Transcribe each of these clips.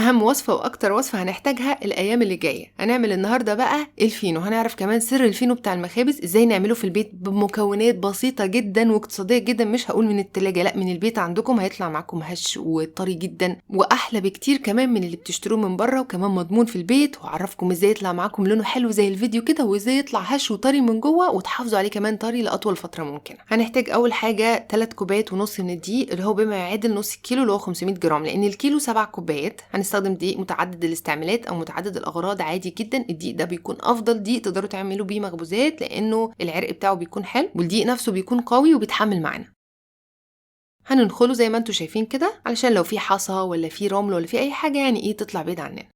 اهم وصفه واكتر وصفه هنحتاجها الايام اللي جايه. هنعمل النهارده بقى الفينو، هنعرف كمان سر الفينو بتاع المخابز ازاي نعمله في البيت بمكونات بسيطه جدا واقتصاديه جدا. مش هقول من التلاجة، لا من البيت عندكم، هيطلع معاكم هش وطري جدا واحلى بكتير كمان من اللي بتشتروه من بره، وكمان مضمون في البيت. وهعرفكم ازاي يطلع معاكم لونه حلو زي الفيديو كده، وازاي يطلع هش وطري من جوه وتحافظوا عليه كمان طري لاطول فتره ممكنه. هنحتاج اول حاجه 3 كوبايات ونص من الدقيق اللي هو بما يعادل نص كيلو اللي هو 500 جرام، لان الكيلو 7 كوبايات. هنستخدم دقيق متعدد الاستعمالات او متعدد الاغراض عادي جدا. الدقيق ده بيكون افضل دقيق تقدروا تعملوا بيه مخبوزات، لانه العرق بتاعه بيكون حلو والدقيق نفسه بيكون قوي وبيتحمل معانا. هننخله زي ما انتم شايفين كده، علشان لو في حصى ولا في رمل ولا في اي حاجه يعني ايه تطلع بعيد عننا.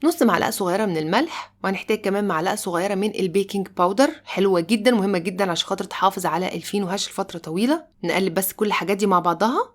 نص معلقه صغيره من الملح، وهنحتاج كمان معلقه صغيره من البيكنج باودر، حلوه جدا مهمه جدا عشان خاطر تحافظ على الفينو هش لفتره طويله. نقلب بس كل الحاجات دي مع بعضها.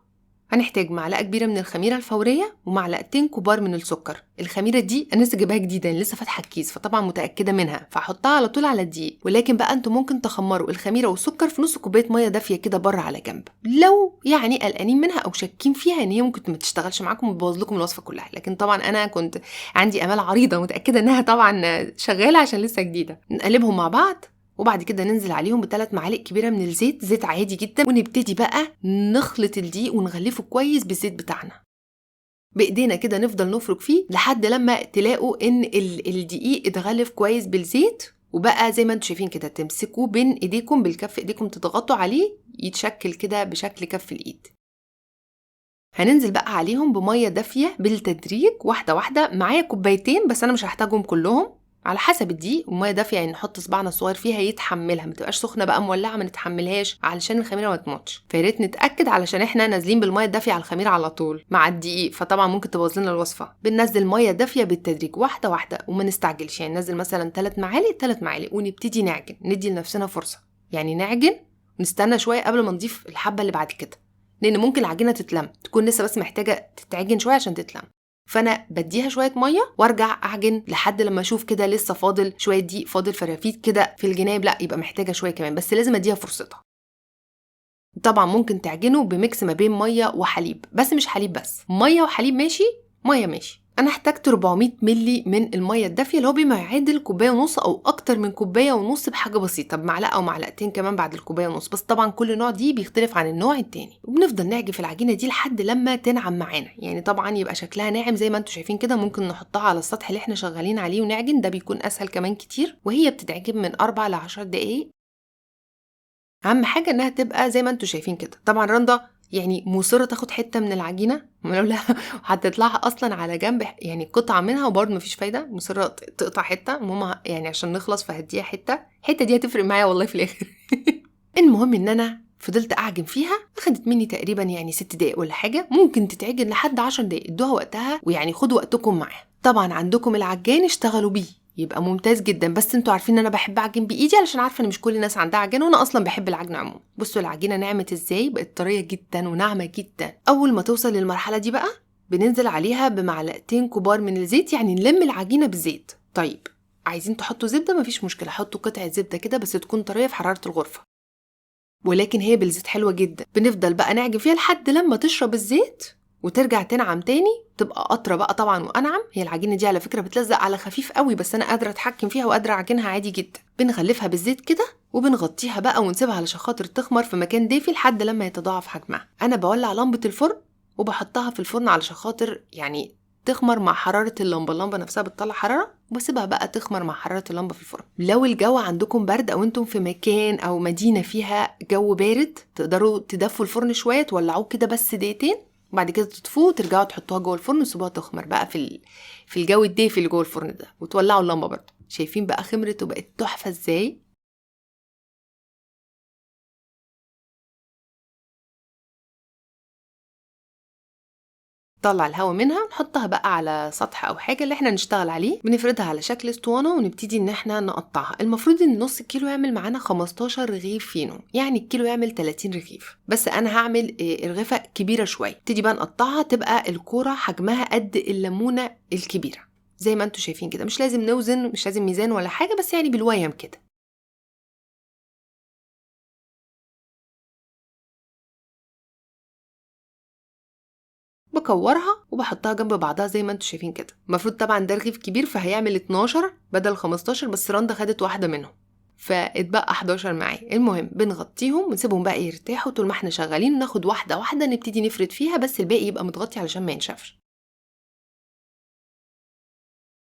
هنحتاج معلقه كبيره من الخميره الفوريه ومعلقتين كبار من السكر. الخميره دي انا لسه جايباها جديده، لسه فاتحه الكيس، فطبعا متاكده منها، فاحطها على طول على الدقيق. ولكن بقى انتم ممكن تخمروا الخميره والسكر في نص كوبايه ميه دافيه كده بره على جنب، لو يعني قلقانين منها او شاكين فيها ان هي ممكن ما تشتغلش معاكم وتبوظ لكم الوصفه كلها. لكن طبعا انا كنت عندي امال عريضه، متاكده انها طبعا شغاله عشان لسه جديده. نقلبهم مع بعض، وبعد كده ننزل عليهم ب3 معالق كبيره من الزيت، زيت عادي جدا. ونبتدي بقى نخلط الدقيق ونغلفه كويس بالزيت بتاعنا بايدينا كده. نفضل نفرك فيه لحد لما تلاقوا ان الدقيق اتغلف كويس بالزيت، وبقى زي ما انتم شايفين كده. تمسكوه بين ايديكم بالكف ايديكم، تضغطوا عليه يتشكل كده بشكل كف الايد. هننزل بقى عليهم بميه دافيه بالتدريج واحده واحده. معايا كوبايتين بس انا مش هحتاجهم كلهم، على حسب الدقيق. وميه دافيه يعني نحط صباعنا الصغير فيها يتحملها، ما تبقاش سخنه بقى مولعه ما نتحملهاش علشان الخميره ما تموتش. فياريت نتاكد علشان احنا نازلين بالميه الدافيه على الخميره على طول مع الدقيق، فطبعا ممكن تبوظ لنا الوصفه. بننزل ميه دافيه بالتدريج واحده واحده وما نستعجلش. يعني ننزل مثلا 3 معالق ونبتدي نعجن، ندي لنفسنا فرصه يعني نعجن ونستنى شويه قبل ما نضيف الحبه اللي بعد كده، لان ممكن العجينه تتلم، تكون لسه بس محتاجه تتعجن شويه عشان تتلم. فانا بديها شويه ميه وارجع اعجن لحد لما اشوف كده لسه فاضل شويه دقيق، فاضل فرافيت كده في الجناب، لا يبقى محتاجه شويه كمان، بس لازم اديها فرصتها. طبعا ممكن تعجنه بميكس ما بين ميه وحليب، بس مش حليب بس، ميه وحليب ماشي، ميه ماشي. انا احتاجت 400 مللي من الميه الدافيه اللي هو بما يعادل كوبايه ونص او اكتر من كوبايه ونص بحاجه بسيطه، بمعلقه او معلقتين كمان بعد الكوبايه ونص. بس طبعا كل نوع دي بيختلف عن النوع التاني. وبنفضل نعجن في العجينه دي لحد لما تنعم معانا، يعني طبعا يبقى شكلها ناعم زي ما انتم شايفين كده. ممكن نحطها على السطح اللي احنا شغالين عليه ونعجن، ده بيكون اسهل كمان كتير. وهي بتتعجن من 4 ل 10 دقايق. اهم حاجه انها تبقى زي ما انتم شايفين كده. طبعا رندا يعني مصره تاخد حته من العجينه، لا هتطلعها اصلا على جنب يعني قطعه منها، وبرضه مفيش فايده. مصره تقطع حته ماما يعني عشان نخلص، فهديها الحته دي هتفرق معايا والله في الاخر. المهم ان انا فضلت اعجن فيها، اخدت مني تقريبا يعني 6 دقايق ولا حاجه. ممكن تتعجن لحد 10 دقايق، ادوها وقتها ويعني خدوا وقتكم معاها. طبعا عندكم العجان اشتغلوا بيه يبقى ممتاز جدا، بس انتوا عارفين ان انا بحب اعجن بايدي علشان عارفه ان مش كل الناس عندها عجان، وانا اصلا بحب العجن عموما. بصوا العجينه نعمت ازاي، بقت طريه جدا وناعمه جدا. اول ما توصل للمرحله دي بقى بننزل عليها بمعلقتين كبار من الزيت، يعني نلم العجينه بالزيت. طيب عايزين تحطوا زبده مفيش مشكله، حطوا قطعه زبده كده بس تكون طريه في حراره الغرفه، ولكن هي بالزيت حلوه جدا. بنفضل بقى نعجن فيها لحد لما تشرب الزيت وترجع تنعم تاني، تبقى قطره بقى طبعا وانعم. هي العجينه دي على فكره بتلزق على خفيف قوي، بس انا قادره اتحكم فيها وقادره اعجنها عادي جدا. بنغلفها بالزيت كده وبنغطيها بقى ونسيبها علشان خاطر تخمر في مكان دافي لحد لما يتضاعف حجمها. انا بولع لمبه الفرن وبحطها في الفرن علشان خاطر يعني تخمر مع حرارة اللمبة نفسها بتطلع حرارة، وبسيبها بقى تخمر مع حرارة اللمبة في الفرن. لو الجو عندكم برد او انتم في مكان او مدينة فيها جو بارد، تقدروا تدفوا الفرن شوية، تولعوه كده بس دقيقتين، وبعد كده تطفوه وترجعوا تحطوها جوه الفرن وتسيبوها تخمر بقى في الجو الدافي اللي جوه الفرن ده، وتولعوا اللمبة برضه. شايفين بقى خمرت وبقت تحفة ازاي؟ طلع الهواء منها، نحطها بقى على سطح او حاجه اللي احنا نشتغل عليه. بنفردها على شكل اسطوانه ونبتدي ان احنا نقطعها. المفروض ان نص كيلو يعمل معانا 15 رغيف فينو، يعني الكيلو يعمل 30 رغيف، بس انا هعمل رغيفه كبيره شويه. نبتدي بقى نقطعها تبقى الكوره حجمها قد الليمونه الكبيره زي ما انتم شايفين كده. مش لازم نوزن، مش لازم ميزان ولا حاجه، بس يعني بالويم كده. بكورها وبحطها جنب بعضها زي ما انتوا شايفين كده. المفروض طبعا ده رغيف كبير فهيعمل 12 بدل 15، بس رندا خدت واحده منهم فاتبقى 11 معايا. المهم بنغطيهم ونسيبهم بقى يرتاحوا طول ما احنا شغالين، ناخد واحده واحده نبتدي نفرد فيها، بس الباقي يبقى متغطي علشان ما ينشفش.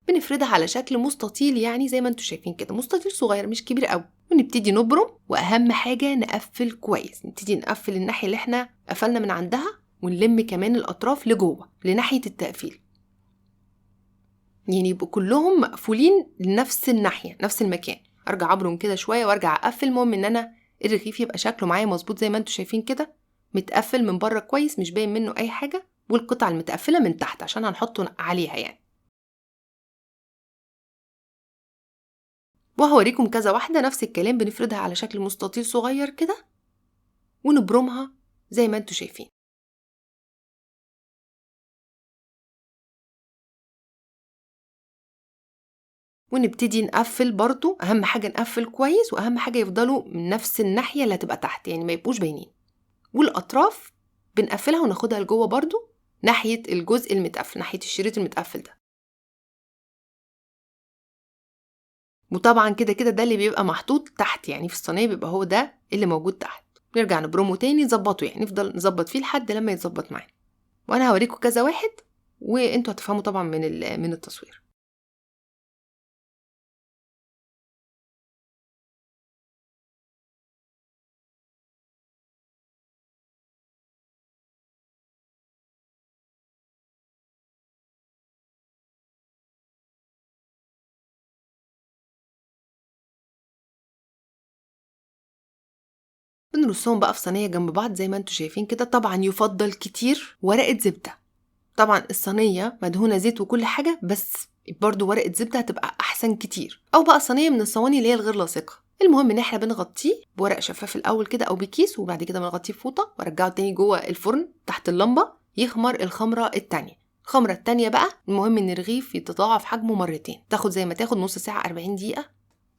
بنفردها على شكل مستطيل، يعني زي ما انتوا شايفين كده، مستطيل صغير مش كبير قوي، ونبتدي نبرم. واهم حاجه نقفل كويس، نبتدي نقفل الناحيه اللي احنا قفلنا من عندها، ونلم كمان الاطراف لجوه لناحيه التقفيل، يعني يبقوا كلهم مقفولين لنفس الناحيه نفس المكان. ارجع ابرم كده شويه وارجع اقفل. المهم ان انا الرغيف يبقى شكله معايا مظبوط زي ما انتوا شايفين كده، متقفل من بره كويس مش باين منه اي حاجه، والقطعه المتقفله من تحت عشان هنحطه عليها يعني. وهوريكم كذا واحدة نفس الكلام، بنفردها على شكل مستطيل صغير كده ونبرمها زي ما انتوا شايفين. ونبتدي نقفل برضو، اهم حاجة نقفل كويس، واهم حاجة يفضلوا من نفس الناحية اللي هتبقى تحت، يعني ما يبقوش باينين. والاطراف بنقفلها وناخدها لجوه برضو ناحية الجزء المتقفل، ناحية الشريط المتقفل ده. وطبعا كده كده ده اللي بيبقى محطوط تحت، يعني في الصينية بيبقى هو ده اللي موجود تحت. نرجع نبرمه تاني نظبطه، يعني نفضل نظبط فيه لحد لما يتظبط معانا. وانا هوريكم كذا واحد وانتوا هتفهموا طبعا من التصوير. بنرصهم بقى في صينية جنب بعض زي ما انتوا شايفين كده. طبعا يفضل كتير ورقة زبدة، طبعا الصينية مدهونة زيت وكل حاجة، بس برضو ورقة زبدة هتبقى أحسن كتير، أو بقى صينية من الصواني اللي هي الغير لاصقة. المهم ان احنا بنغطيه بورق شفاف الأول كده أو بكيس، وبعد كده بنغطيه بفوطة وارجعه تاني جوه الفرن تحت اللمبة يخمر الخمرة التانية. الخمرة التانية بقى المهم ان الرغيف يتضاعف حجمه مرتين، تاخد زي ما تاخد نص ساعة 40 دقيقة.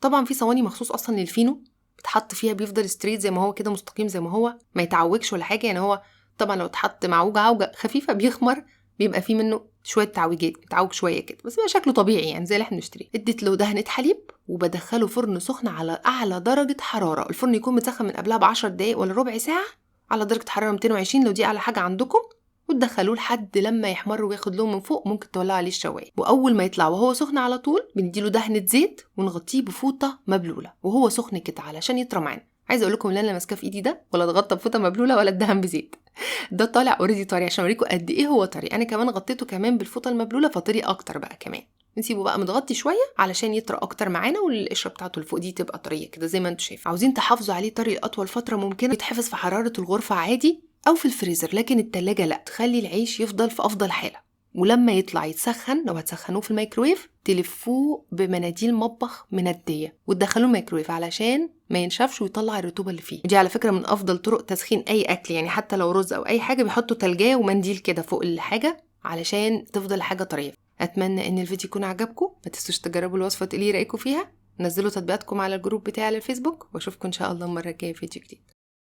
طبعا في صواني مخصوص أصلا للفينو بتحط فيها، بيفضل ستريت زي ما هو كده، مستقيم زي ما هو، ما يتعوجش ولا حاجه. يعني هو طبعا لو اتحط عوجه خفيفه بيخمر، بيبقى فيه منه شويه تعويجات، بتعوج شويه كده، بس بيبقى شكله طبيعي يعني زي اللي احنا بنشتريه. اديت له دهنه حليب وبدخله فرن سخن على اعلى درجه حراره. الفرن يكون متسخن من قبلها ب10 دقايق ولا ربع ساعه على درجه حراره 220 لو دي اعلى حاجه عندكم، وتدخلوه لحد لما يحمر وياخد لون من فوق. ممكن تولعوا عليه الشوايه، واول ما يطلع وهو سخن على طول بنديله دهنه زيت ونغطيه بفوطه مبلوله وهو سخن كده علشان يطرى معانا. عايزه اقول لكم ان انا ماسكاه في ايدي ده ولا اتغطى بفوطه مبلوله ولا اتدهن بزيت، ده طالع اوريدي طري عشان اوريكم قد ايه هو طري. انا كمان غطيته كمان بالفوطه المبلوله فطري اكتر بقى كمان. نسيبه بقى متغطي شويه علشان يطرى اكتر معانا، والقشره بتاعته اللي فوق دي تبقى طريه كده زي ما انتم شايفين. عاوزين تحافظوا عليه طري اطول فتره ممكنه، يتحفظ في حراره الغرفه عادي او في الفريزر، لكن التلاجة لا، تخلي العيش يفضل في افضل حاله. ولما يطلع يتسخن لو هتسخنوه في الميكرويف تلفوه بمناديل مطبخ منديه وتدخلوه الميكرويف علشان ما ينشفش ويطلع الرطوبه اللي فيه. ودي على فكره من افضل طرق تسخين اي اكل، يعني حتى لو رز او اي حاجه بيحطوا تلجاه ومنديل كده فوق الحاجه علشان تفضل الحاجه طريه. اتمنى ان الفيديو يكون عجبكم، ما تنسوش تجربوا الوصفه تقولي رايكم فيها، نزلوا تطبيقاتكم على الجروب بتاعي على الفيسبوك، واشوفكم ان شاء الله المره الجايه في فيديو جديد.